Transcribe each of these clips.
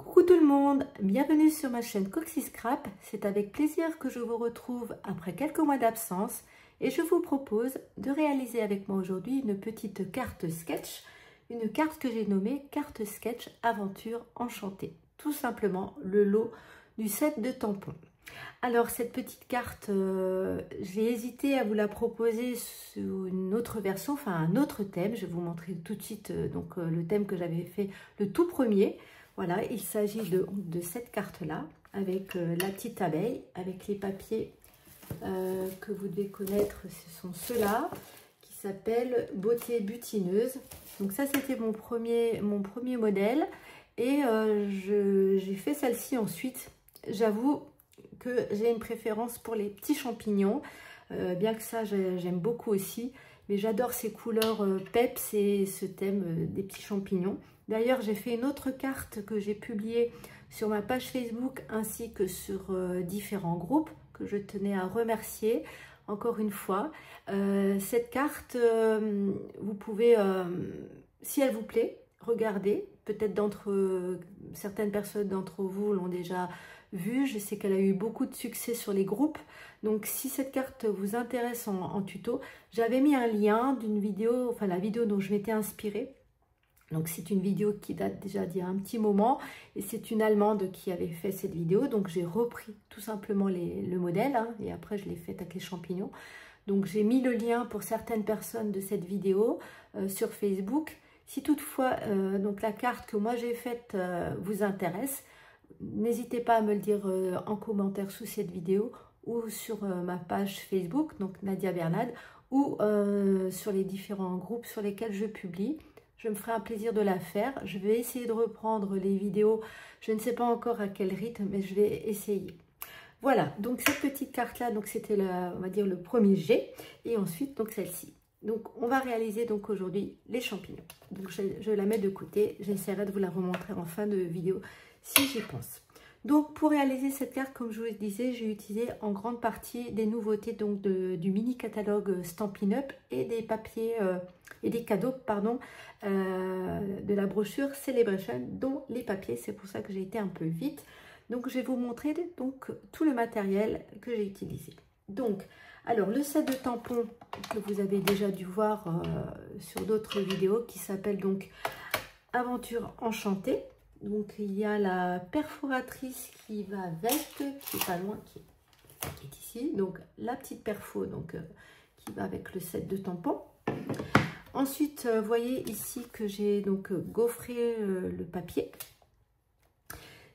Coucou tout le monde, bienvenue sur ma chaîne Coxy Scrap. C'est avec plaisir que je vous retrouve après quelques mois d'absence et je vous propose de réaliser avec moi aujourd'hui une petite carte sketch, une carte que j'ai nommée carte sketch aventure enchantée. Tout simplement le lot du set de tampons. Alors cette petite carte, j'ai hésité à vous la proposer sous une autre version, enfin un autre thème. Je vais vous montrer tout de suite le thème que j'avais fait le tout premier. Voilà, il s'agit de cette carte-là, avec la petite abeille, avec les papiers que vous devez connaître, ce sont ceux-là, qui s'appellent Beauté butineuse. Donc ça, c'était mon premier modèle, et j'ai fait celle-ci ensuite. J'avoue que j'ai une préférence pour les petits champignons, bien que ça, j'aime beaucoup aussi, mais j'adore ces couleurs peps et ce thème des petits champignons. D'ailleurs, j'ai fait une autre carte que j'ai publiée sur ma page Facebook ainsi que sur différents groupes que je tenais à remercier encore une fois. Cette carte, vous pouvez, si elle vous plaît, regarder. Peut-être certaines personnes d'entre vous l'ont déjà vue. Je sais qu'elle a eu beaucoup de succès sur les groupes. Donc, si cette carte vous intéresse en tuto, j'avais mis un lien d'une vidéo, enfin la vidéo dont je m'étais inspirée. Donc c'est une vidéo qui date déjà d'il y a un petit moment et c'est une Allemande qui avait fait cette vidéo. Donc j'ai repris tout simplement le modèle et après je l'ai faite avec les champignons. Donc j'ai mis le lien pour certaines personnes de cette vidéo sur Facebook. Si toutefois donc la carte que moi j'ai faite vous intéresse, n'hésitez pas à me le dire en commentaire sous cette vidéo ou sur ma page Facebook, donc Nadia Bernade, ou sur les différents groupes sur lesquels je publie. Je me ferai un plaisir de la faire. Je vais essayer de reprendre les vidéos. Je ne sais pas encore à quel rythme, mais je vais essayer. Voilà, donc cette petite carte-là, donc c'était on va dire le premier jet. Et ensuite, donc celle-ci. Donc on va réaliser donc aujourd'hui les champignons. Donc je la mets de côté. J'essaierai de vous la remontrer en fin de vidéo si j'y pense. Donc pour réaliser cette carte, comme je vous le disais, j'ai utilisé en grande partie des nouveautés donc du mini catalogue Stampin' Up et des papiers et des cadeaux pardon de la brochure Celebration, dont les papiers. C'est pour ça que j'ai été un peu vite. Donc je vais vous montrer donc tout le matériel que j'ai utilisé. Donc alors le set de tampons que vous avez déjà dû voir sur d'autres vidéos qui s'appelle donc Aventure enchantée. Donc il y a la perforatrice qui va avec, qui est pas loin, qui est ici. Donc la petite perfo donc, qui va avec le set de tampons. Ensuite, vous voyez ici que j'ai donc gaufré le papier.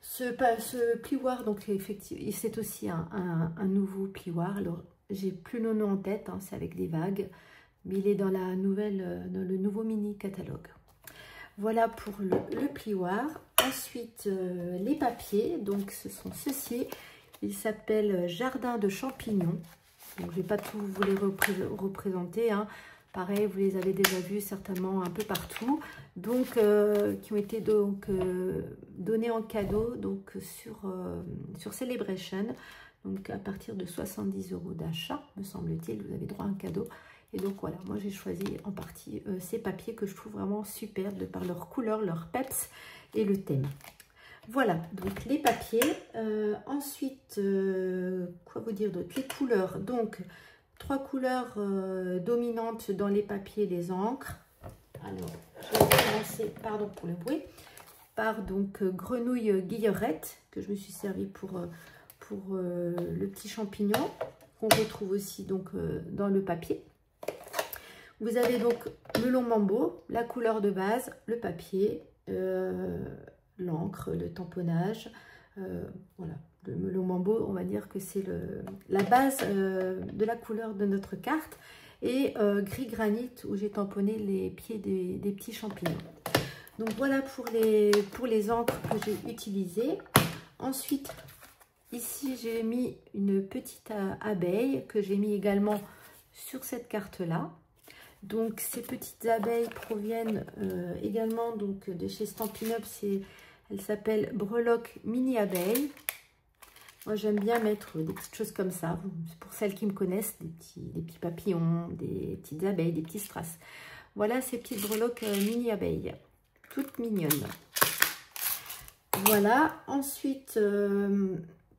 Ce plioir, donc effectivement, c'est aussi un nouveau plioir. Alors j'ai plus le nom en tête, c'est avec des vagues, mais il est dans dans le nouveau mini catalogue. Voilà pour le plioir. Ensuite, les papiers, donc ce sont ceux-ci. Ils s'appellent Jardin de champignons. Donc, je ne vais pas tout vous les représenter. Pareil, vous les avez déjà vus certainement un peu partout. Donc, qui ont été donc, donnés en cadeau donc, sur Celebration. Donc, à partir de 70 € d'achat, me semble-t-il, vous avez droit à un cadeau. Et donc voilà, moi j'ai choisi en partie ces papiers que je trouve vraiment superbes de par leur couleur, leur peps et le thème. Voilà, donc les papiers. Ensuite, quoi vous dire d'autre? Les couleurs. Donc, 3 couleurs dominantes dans les papiers, les encres. Alors, je vais commencer, pardon pour le bruit, par donc grenouille guillerette, que je me suis servi pour le petit champignon, qu'on retrouve aussi donc dans le papier. Vous avez donc melon mambo, la couleur de base, le papier, l'encre, le tamponnage. Voilà, le melon mambo, on va dire que c'est la base de la couleur de notre carte. Et gris granit où j'ai tamponné les pieds des petits champignons. Donc voilà pour les encres que j'ai utilisées. Ensuite, ici j'ai mis une petite abeille que j'ai mis également sur cette carte-là. Donc ces petites abeilles proviennent également donc de chez Stampin' Up. Elle s'appelle Breloque Mini Abeille. Moi j'aime bien mettre des petites choses comme ça. Pour celles qui me connaissent, des petits papillons, des petites abeilles, des petits strass. Voilà ces petites breloques mini abeilles, toutes mignonnes. Voilà, ensuite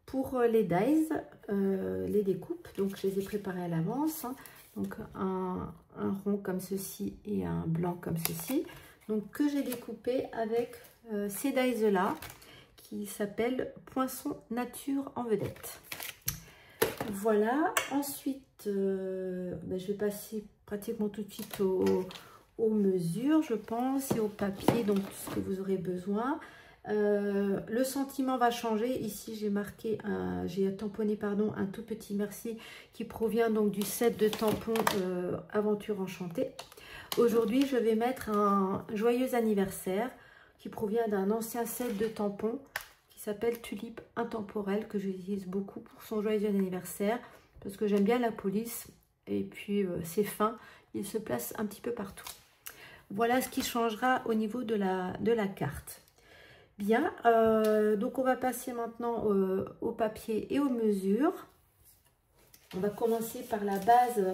pour les dies, les découpes, donc je les ai préparées à l'avance, hein. Donc un rond comme ceci et un blanc comme ceci, donc que j'ai découpé avec ces dies là qui s'appellent Poinçon Nature en vedette. Voilà, ensuite je vais passer pratiquement tout de suite aux mesures, je pense, et au papier, donc tout ce que vous aurez besoin. Le sentiment va changer. Ici j'ai tamponné pardon, un tout petit merci qui provient donc du set de tampons Aventure Enchantée. Aujourd'hui je vais mettre un joyeux anniversaire qui provient d'un ancien set de tampons qui s'appelle Tulipe Intemporelle, que j'utilise beaucoup pour son joyeux anniversaire parce que j'aime bien la police et puis c'est fin, il se place un petit peu partout. Voilà ce qui changera au niveau de la carte. Bien, donc on va passer maintenant au papier et aux mesures. On va commencer par la base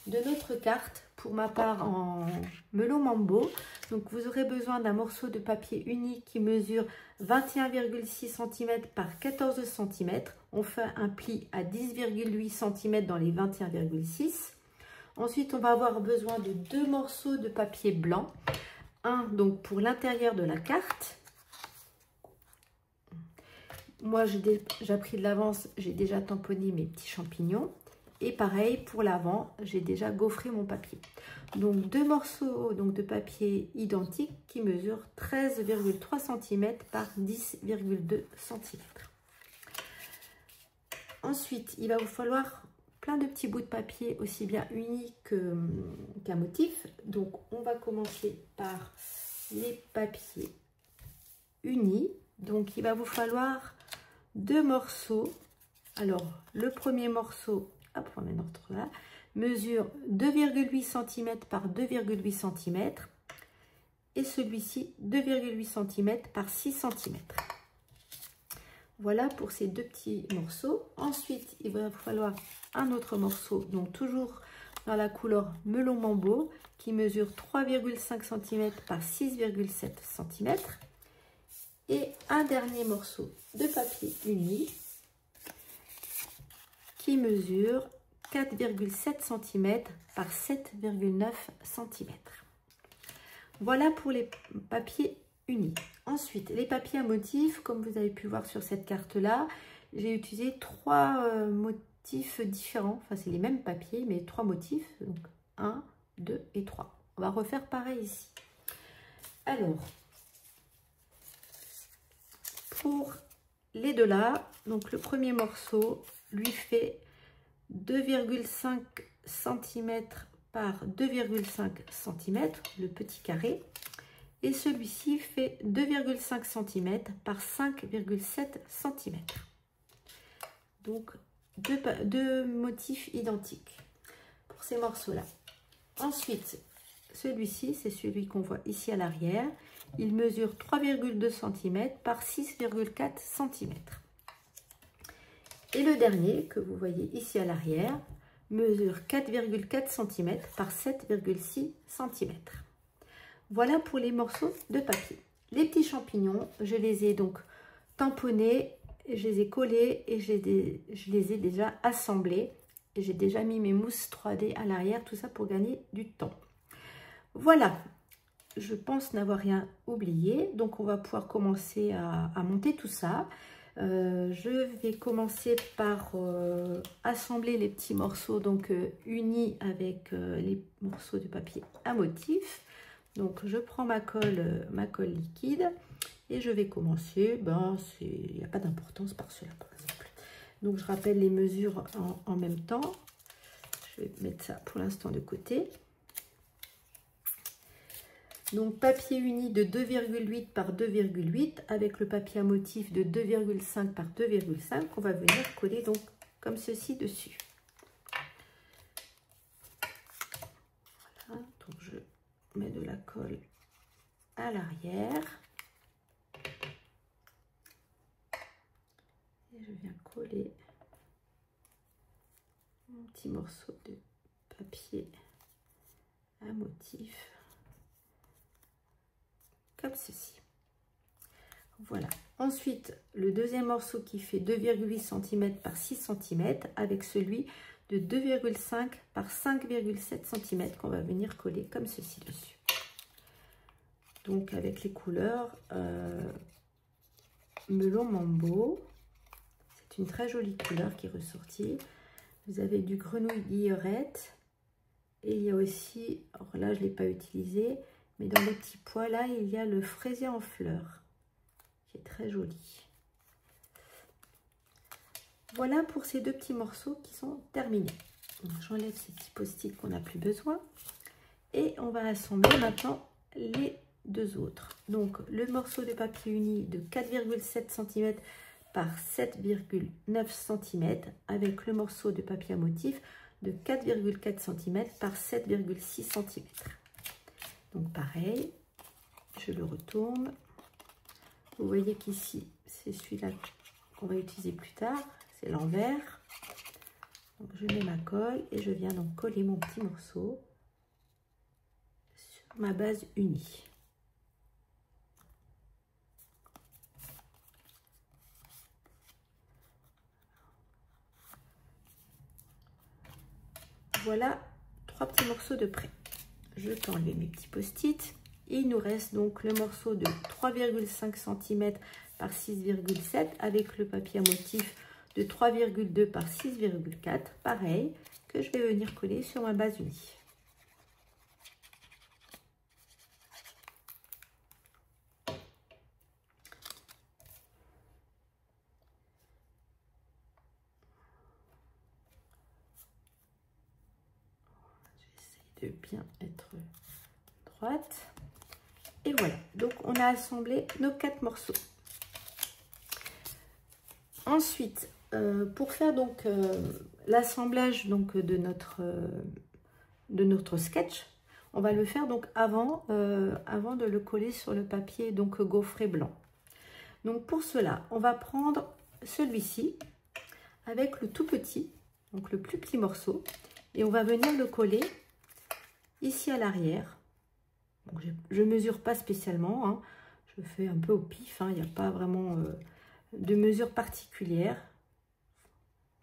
de notre carte, pour ma part en melon mambo. Donc vous aurez besoin d'un morceau de papier uni qui mesure 21,6 cm par 14 cm. On fait un pli à 10,8 cm dans les 21,6. Ensuite, on va avoir besoin de 2 morceaux de papier blanc. Un donc pour l'intérieur de la carte. Moi, j'ai pris de l'avance, j'ai déjà tamponné mes petits champignons. Et pareil, pour l'avant, j'ai déjà gaufré mon papier. Donc, 2 morceaux donc, de papier identiques qui mesurent 13,3 cm par 10,2 cm. Ensuite, il va vous falloir plein de petits bouts de papier, aussi bien unis qu'un motif. Donc, on va commencer par les papiers unis. Donc, il va vous falloir 2 morceaux. Alors, le premier morceau, hop, on met notre là, mesure 2,8 cm par 2,8 cm. Et celui-ci, 2,8 cm par 6 cm. Voilà pour ces 2 petits morceaux. Ensuite, il va vous falloir un autre morceau, donc toujours dans la couleur melon mambo, qui mesure 3,5 cm par 6,7 cm. Et un dernier morceau de papier uni qui mesure 4,7 cm par 7,9 cm. Voilà pour les papiers unis. Ensuite, les papiers à motifs, comme vous avez pu voir sur cette carte-là, j'ai utilisé 3 motifs différents. Enfin, c'est les mêmes papiers, mais 3 motifs. Donc, 1, 2 et 3. On va refaire pareil ici. Alors, pour les deux là, donc le premier morceau lui fait 2,5 cm par 2,5 cm, le petit carré. Et celui-ci fait 2,5 cm par 5,7 cm. Donc, deux motifs identiques pour ces morceaux-là. Ensuite, celui-ci, c'est celui qu'on voit ici à l'arrière. Il mesure 3,2 cm par 6,4 cm. Et le dernier, que vous voyez ici à l'arrière, mesure 4,4 cm par 7,6 cm. Voilà pour les morceaux de papier. Les petits champignons, je les ai donc tamponnés, je les ai collés et je les ai déjà assemblés. Et j'ai déjà mis mes mousses 3D à l'arrière, tout ça pour gagner du temps. Voilà, je pense n'avoir rien oublié. Donc on va pouvoir commencer à monter tout ça. Je vais commencer par assembler les petits morceaux donc unis avec les morceaux de papier à motif. Donc je prends ma colle liquide et je vais commencer. Il n'y a pas d'importance par cela par exemple. Donc je rappelle les mesures en même temps. Je vais mettre ça pour l'instant de côté. Donc papier uni de 2,8 par 2,8 avec le papier à motif de 2,5 par 2,5 qu'on va venir coller donc comme ceci dessus. Voilà, donc je mets de la colle à l'arrière et je viens coller un petit morceau de papier à motif comme ceci. Voilà. Ensuite, le deuxième morceau qui fait 2,8 cm par 6 cm avec celui de 2,5 par 5,7 cm qu'on va venir coller comme ceci dessus. Donc avec les couleurs Melon Mambo. C'est une très jolie couleur qui est ressortie. Vous avez du grenouille guillerette. Et il y a aussi, alors là je ne l'ai pas utilisé, mais dans les petits pois là, il y a le fraisier en fleurs. Qui est très joli. Voilà pour ces deux petits morceaux qui sont terminés. J'enlève ces petits post-it qu'on n'a plus besoin. Et on va assembler maintenant les deux autres. Donc le morceau de papier uni de 4,7 cm par 7,9 cm avec le morceau de papier à motif de 4,4 cm par 7,6 cm. Donc pareil, je le retourne. Vous voyez qu'ici, c'est celui-là qu'on va utiliser plus tard. C'est l'envers. Donc je mets ma colle et je viens donc coller mon petit morceau sur ma base unie. Voilà 3 petits morceaux de près. Je peux enlever mes petits post-it. Et il nous reste donc le morceau de 3,5 cm par 6,7 avec le papier à motif de 3,2 par 6,4. Pareil, que je vais venir coller sur ma base unie. J'essaie de bien être droite. Et voilà, donc on a assemblé nos 4 morceaux. Ensuite, pour faire donc l'assemblage donc de notre sketch, on va le faire donc avant de le coller sur le papier donc gaufré blanc. Donc pour cela, on va prendre celui-ci avec le tout petit, donc le plus petit morceau, et on va venir le coller ici à l'arrière. Je ne mesure pas spécialement, hein. Je fais un peu au pif, hein. Il n'y a pas vraiment de mesure particulière.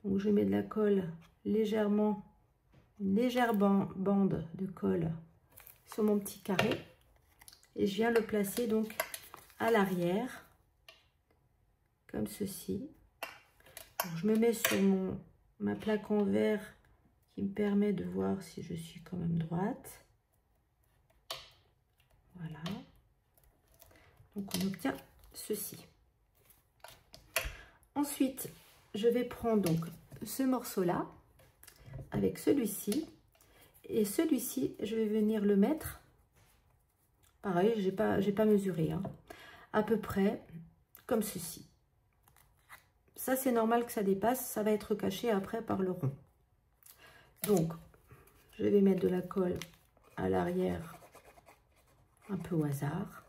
Donc je mets de la colle légèrement, une légère bande de colle sur mon petit carré et je viens le placer donc à l'arrière comme ceci. Donc, je me mets sur ma plaque en verre qui me permet de voir si je suis quand même droite. Voilà. Donc on obtient ceci. Ensuite, je vais prendre donc ce morceau-là avec celui-ci. Et celui-ci, je vais venir le mettre. Pareil, j'ai pas mesuré, hein, à peu près comme ceci. Ça, c'est normal que ça dépasse. Ça va être caché après par le rond. Donc, je vais mettre de la colle à l'arrière un peu au hasard.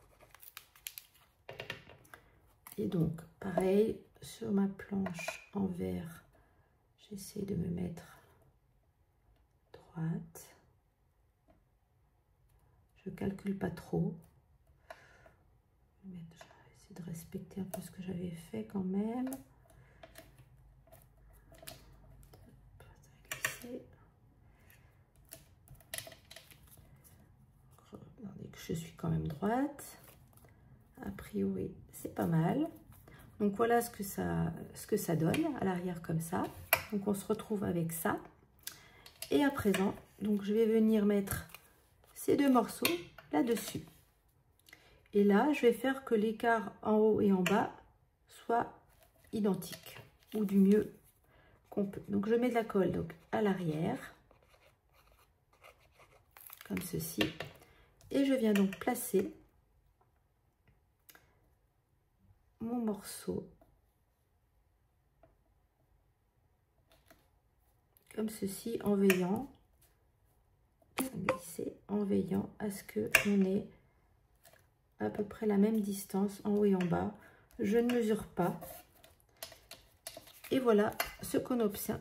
Et donc, pareil, sur ma planche en verre, j'essaie de me mettre droite. Je calcule pas trop. Je vais essayer de respecter un peu ce que j'avais fait quand même. Regardez que je suis quand même droite. A priori, c'est pas mal. Donc voilà ce que ça donne à l'arrière comme ça. Donc on se retrouve avec ça. Et à présent, donc je vais venir mettre ces deux morceaux là-dessus. Et là, je vais faire que l'écart en haut et en bas soit identique ou du mieux qu'on peut. Donc je mets de la colle donc à l'arrière comme ceci. Et je viens donc placer mon morceau comme ceci en veillant à ce que on ait à peu près la même distance en haut et en bas. Je ne mesure pas et voilà ce qu'on obtient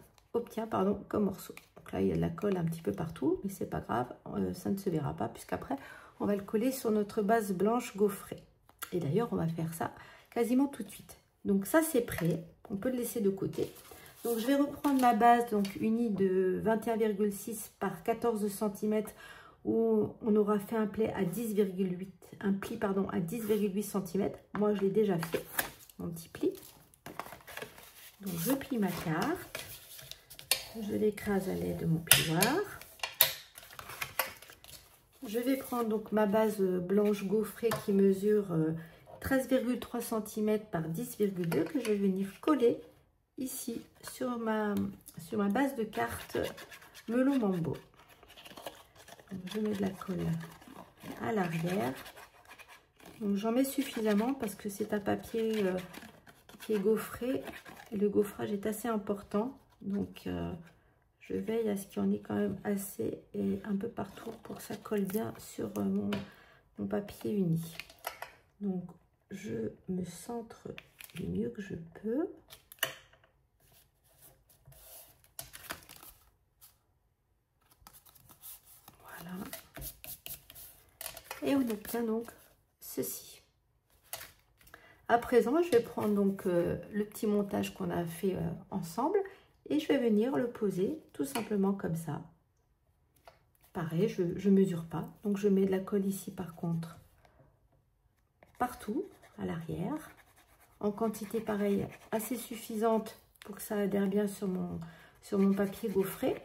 comme morceau. Donc là il y a de la colle un petit peu partout, mais c'est pas grave, ça ne se verra pas puisqu'après on va le coller sur notre base blanche gaufrée. Et d'ailleurs on va faire ça quasiment tout de suite. Donc ça c'est prêt, on peut le laisser de côté. Donc je vais reprendre ma base donc unie de 21,6 par 14 cm où on aura fait un pli à 10,8 cm. Moi je l'ai déjà fait, mon petit pli. Donc je plie ma carte, je l'écrase à l'aide de mon plioir. Je vais prendre donc ma base blanche gaufrée qui mesure 13,3 cm par 10,2 que je vais venir coller ici sur ma base de carte Melon Mambo. Donc, je mets de la colle à l'arrière. Donc j'en mets suffisamment parce que c'est un papier qui est gaufré et le gaufrage est assez important. Donc je veille à ce qu'il y en ait quand même assez et un peu partout pour que ça colle bien sur mon papier uni. Donc je me centre du mieux que je peux. Voilà. Et on obtient donc ceci. À présent, je vais prendre donc le petit montage qu'on a fait ensemble et je vais venir le poser tout simplement comme ça. Pareil, je ne mesure pas, donc je mets de la colle ici par contre partout à l'arrière, en quantité pareille assez suffisante pour que ça adhère bien sur mon papier gaufré.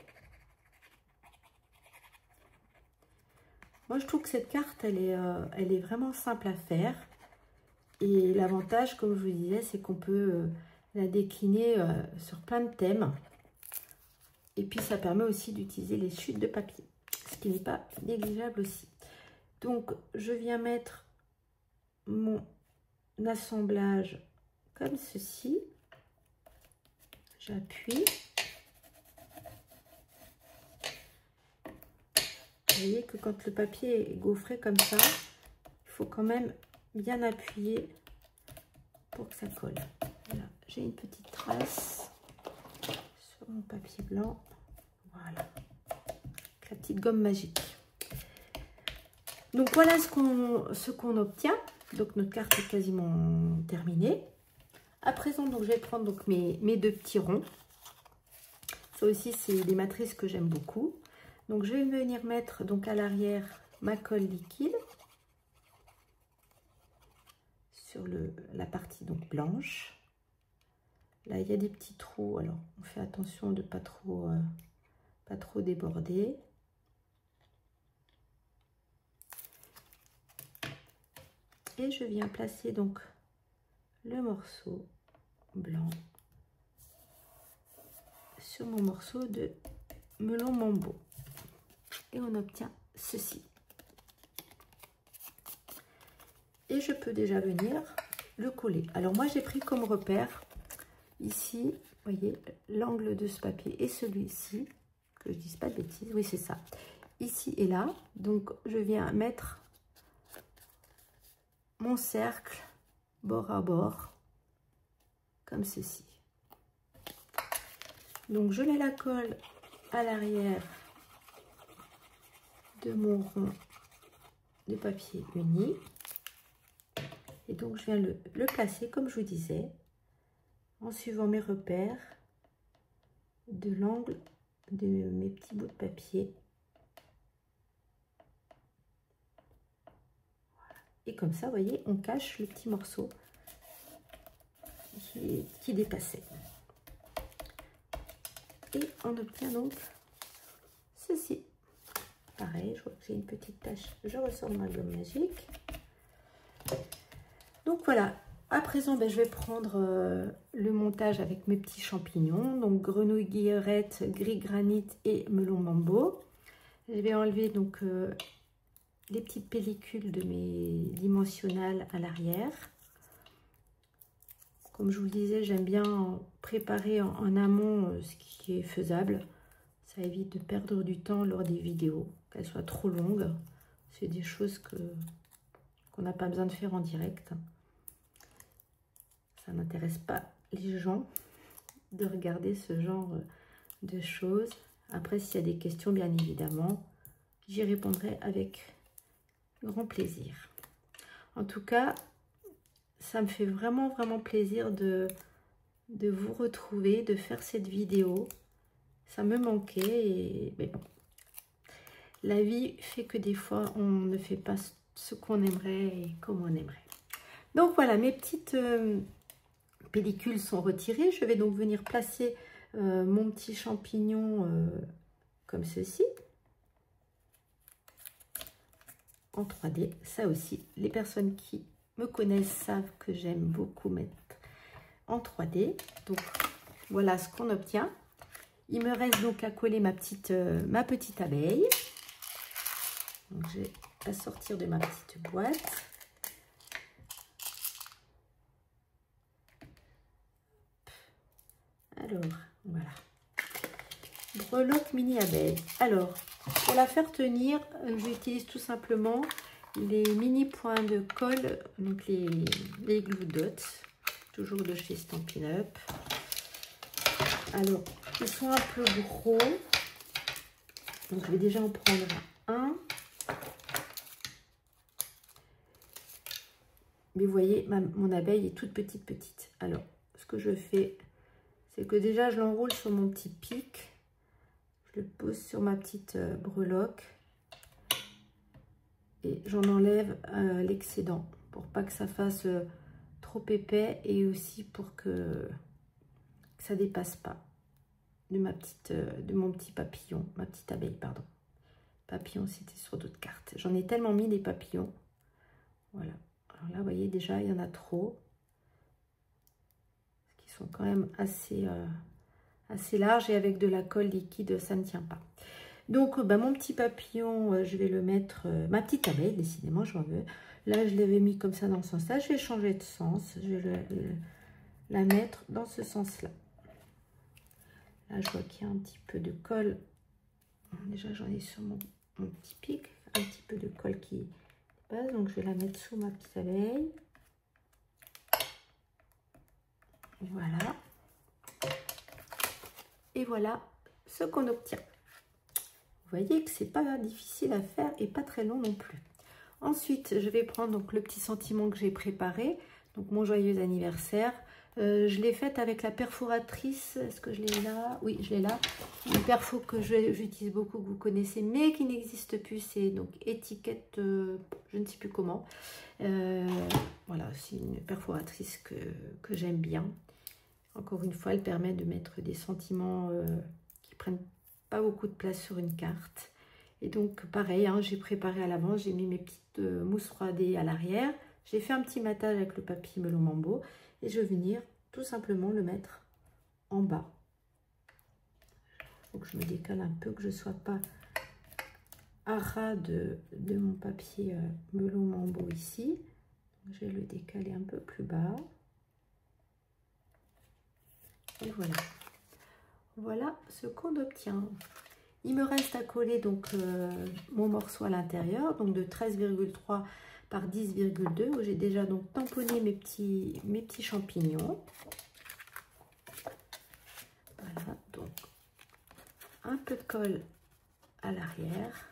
Moi je trouve que cette carte elle est vraiment simple à faire et l'avantage comme je vous disais c'est qu'on peut la décliner sur plein de thèmes et puis ça permet aussi d'utiliser les chutes de papier, ce qui n'est pas négligeable aussi. Donc je viens mettre mon assemblage comme ceci, j'appuie, vous voyez que quand le papier est gaufré comme ça, il faut quand même bien appuyer pour que ça colle. Voilà, j'ai une petite trace sur mon papier blanc, voilà, avec la petite gomme magique. Donc voilà ce qu'on obtient. Donc notre carte est quasiment terminée. À présent, donc, je vais prendre donc, mes deux petits ronds. Ça aussi, c'est des matrices que j'aime beaucoup. Donc je vais venir mettre donc à l'arrière ma colle liquide sur la partie donc blanche. Là, il y a des petits trous. Alors, on fait attention de pas trop déborder. Et je viens placer donc le morceau blanc sur mon morceau de Melon Mambo. Et on obtient ceci. Et je peux déjà venir le coller. Alors moi j'ai pris comme repère ici, vous voyez, l'angle de ce papier et celui-ci, que je dise pas de bêtises, oui c'est ça, ici et là. Donc je viens mettre mon cercle bord à bord comme ceci. Donc je mets la colle à l'arrière de mon rond de papier uni et donc je viens le placer comme je vous disais en suivant mes repères de l'angle de mes petits bouts de papier. Et comme ça, vous voyez, on cache le petit morceau qui dépassait. Et on obtient donc ceci. Pareil, je vois que j'ai une petite tache. Je ressors ma gomme magique. Donc voilà. À présent, je vais prendre le montage avec mes petits champignons. Donc grenouille guillerette, gris granit et melon mambo. Je vais enlever donc les petites pellicules de mes dimensionnales à l'arrière. Comme je vous le disais, j'aime bien préparer en amont ce qui est faisable. Ça évite de perdre du temps lors des vidéos, qu'elles soient trop longues. C'est des choses qu'on n'a pas besoin de faire en direct. Ça n'intéresse pas les gens de regarder ce genre de choses. Après, s'il y a des questions, bien évidemment, j'y répondrai avec grand plaisir. En tout cas, ça me fait vraiment plaisir de vous retrouver, de faire cette vidéo. Ça me manquait, mais bon. La vie fait que des fois, on ne fait pas ce qu'on aimerait et comme on aimerait. Donc voilà, mes petites pellicules sont retirées. Je vais donc venir placer mon petit champignon comme ceci. En 3D. Ça aussi, les personnes qui me connaissent savent que j'aime beaucoup mettre en 3D. Donc voilà ce qu'on obtient. Il me reste donc à coller ma petite abeille. Donc je vais la sortir de ma petite boîte. Alors voilà. Breloque mini abeille. Alors pour la faire tenir, j'utilise tout simplement les mini points de colle, donc les Glue Dots, toujours de chez Stampin' Up. Alors, ils sont un peu gros, donc je vais déjà en prendre un. Mais vous voyez, mon abeille est toute petite. Alors, ce que je fais, c'est que déjà, je l'enroule sur mon petit pic. Je le pose sur ma petite breloque. Et j'en enlève l'excédent pour pas que ça fasse trop épais et aussi pour que ça dépasse pas de mon petit papillon, ma petite abeille, pardon. Papillon, c'était sur d'autres cartes. J'en ai tellement mis des papillons. Voilà. Alors là, vous voyez, déjà, il y en a trop. Qui sont quand même assez larges et avec de la colle liquide, ça ne tient pas. Donc, mon petit papillon, je vais le mettre... ma petite abeille, décidément, j'en veux. Là, je l'avais mis comme ça dans ce sens-là. Je vais changer de sens. Je vais la mettre dans ce sens-là. Là, je vois qu'il y a un petit peu de colle. Déjà, j'en ai sur mon petit pic. Un petit peu de colle qui passe. Donc, je vais la mettre sous ma petite abeille. Voilà. Et voilà ce qu'on obtient. Vous voyez que c'est pas difficile à faire et pas très long non plus. Ensuite, je vais prendre donc le petit sentiment que j'ai préparé, donc mon joyeux anniversaire. Je l'ai faite avec la perforatrice. Est-ce que je l'ai là? Oui, je l'ai là. Une perfo que j'utilise beaucoup, que vous connaissez, mais qui n'existe plus. C'est donc étiquette, je ne sais plus comment. Voilà, c'est une perforatrice que j'aime bien. Encore une fois, elle permet de mettre des sentiments qui prennent pas beaucoup de place sur une carte. Et donc pareil, hein, j'ai préparé à l'avance, j'ai mis mes petites mousses 3D à l'arrière, j'ai fait un petit matage avec le papier melon mambo et je vais venir tout simplement le mettre en bas. Donc je me décale un peu, que je ne sois pas à ras de mon papier melon mambo ici. Donc, je vais le décaler un peu plus bas. Et voilà. Voilà ce qu'on obtient. Il me reste à coller donc mon morceau à l'intérieur, donc de 13,3 par 10,2 où j'ai déjà donc tamponné mes petits champignons. Voilà, donc un peu de colle à l'arrière.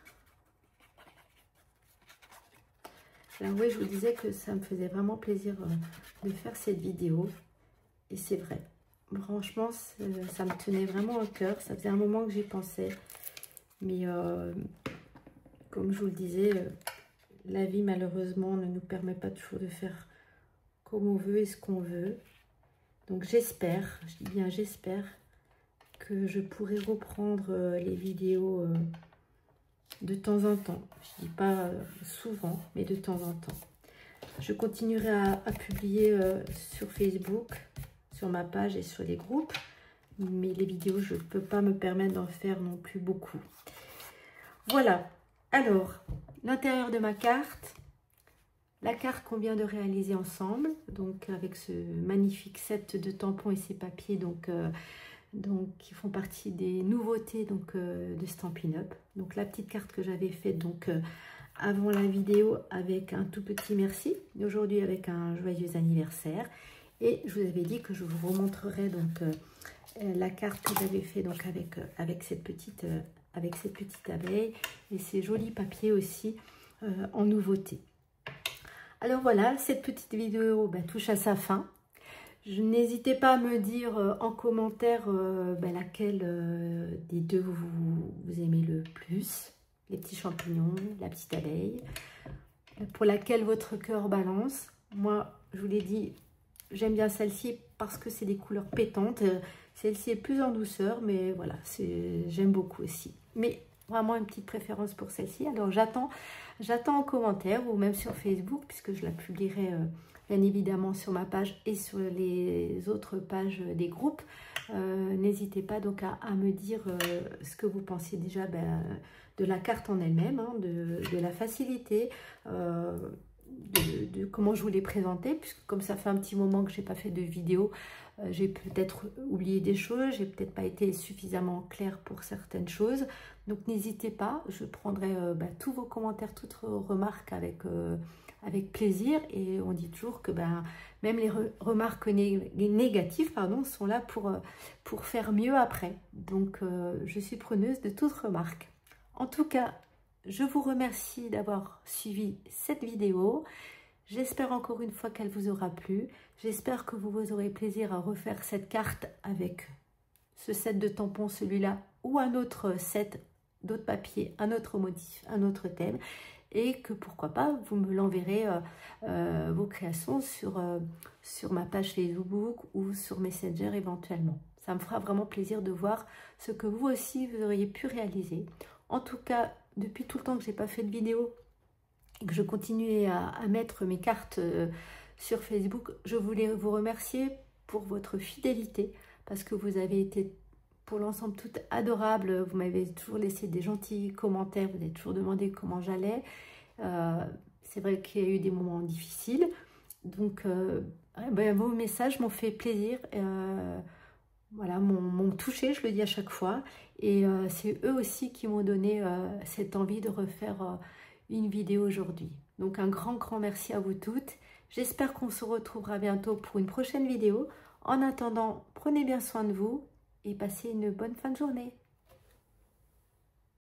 Là, oui, je vous disais que ça me faisait vraiment plaisir de faire cette vidéo et c'est vrai. Franchement, ça me tenait vraiment au cœur. Ça faisait un moment que j'y pensais. Mais comme je vous le disais, la vie malheureusement ne nous permet pas toujours de faire comme on veut et ce qu'on veut. Donc j'espère, je dis bien j'espère, que je pourrai reprendre les vidéos de temps en temps. Je ne dis pas souvent, mais de temps en temps. Je continuerai à publier sur Facebook, sur ma page et sur les groupes. Mais les vidéos, je ne peux pas me permettre d'en faire non plus beaucoup. Voilà. Alors, l'intérieur de ma carte. La carte qu'on vient de réaliser ensemble. Donc, avec ce magnifique set de tampons et ces papiers. Donc qui font partie des nouveautés de Stampin' Up. Donc, la petite carte que j'avais faite avant la vidéo avec un tout petit merci. Aujourd'hui, avec un joyeux anniversaire. Et je vous avais dit que je vous remontrerai donc la carte que j'avais fait donc avec cette petite abeille et ces jolis papiers aussi en nouveauté. Alors voilà, cette petite vidéo touche à sa fin. N'hésitez pas à me dire en commentaire laquelle des deux vous aimez le plus. Les petits champignons, la petite abeille. Pour laquelle votre cœur balance. Moi, je vous l'ai dit, j'aime bien celle-ci parce que c'est des couleurs pétantes. Celle-ci est plus en douceur, mais voilà, j'aime beaucoup aussi. Mais vraiment une petite préférence pour celle-ci. Alors j'attends en commentaire ou même sur Facebook, puisque je la publierai bien évidemment sur ma page et sur les autres pages des groupes. N'hésitez pas donc à me dire ce que vous pensez déjà de la carte en elle-même, hein, de la facilité, de comment je vous l'ai présentée, puisque comme ça fait un petit moment que je n'ai pas fait de vidéo, j'ai peut-être oublié des choses, j'ai peut-être pas été suffisamment claire pour certaines choses. Donc n'hésitez pas, je prendrai tous vos commentaires, toutes vos remarques avec plaisir. Et on dit toujours que même les remarques négatives sont là pour faire mieux après. Donc je suis preneuse de toute remarque. En tout cas, je vous remercie d'avoir suivi cette vidéo. J'espère encore une fois qu'elle vous aura plu. J'espère que vous aurez plaisir à refaire cette carte avec ce set de tampons, celui-là, ou un autre set d'autres papiers, un autre motif, un autre thème. Et que pourquoi pas, vous me l'enverrez vos créations sur ma page Facebook ou sur Messenger éventuellement. Ça me fera vraiment plaisir de voir ce que vous aussi, vous auriez pu réaliser. En tout cas, depuis tout le temps que je n'ai pas fait de vidéo et que je continue à mettre mes cartes sur Facebook, je voulais vous remercier pour votre fidélité parce que vous avez été pour l'ensemble toutes adorables. Vous m'avez toujours laissé des gentils commentaires, vous avez toujours demandé comment j'allais. C'est vrai qu'il y a eu des moments difficiles. Donc, vos messages m'ont fait plaisir. Voilà, m'ont touché, je le dis à chaque fois. Et c'est eux aussi qui m'ont donné cette envie de refaire une vidéo aujourd'hui. Donc un grand merci à vous toutes. J'espère qu'on se retrouvera bientôt pour une prochaine vidéo. En attendant, prenez bien soin de vous et passez une bonne fin de journée.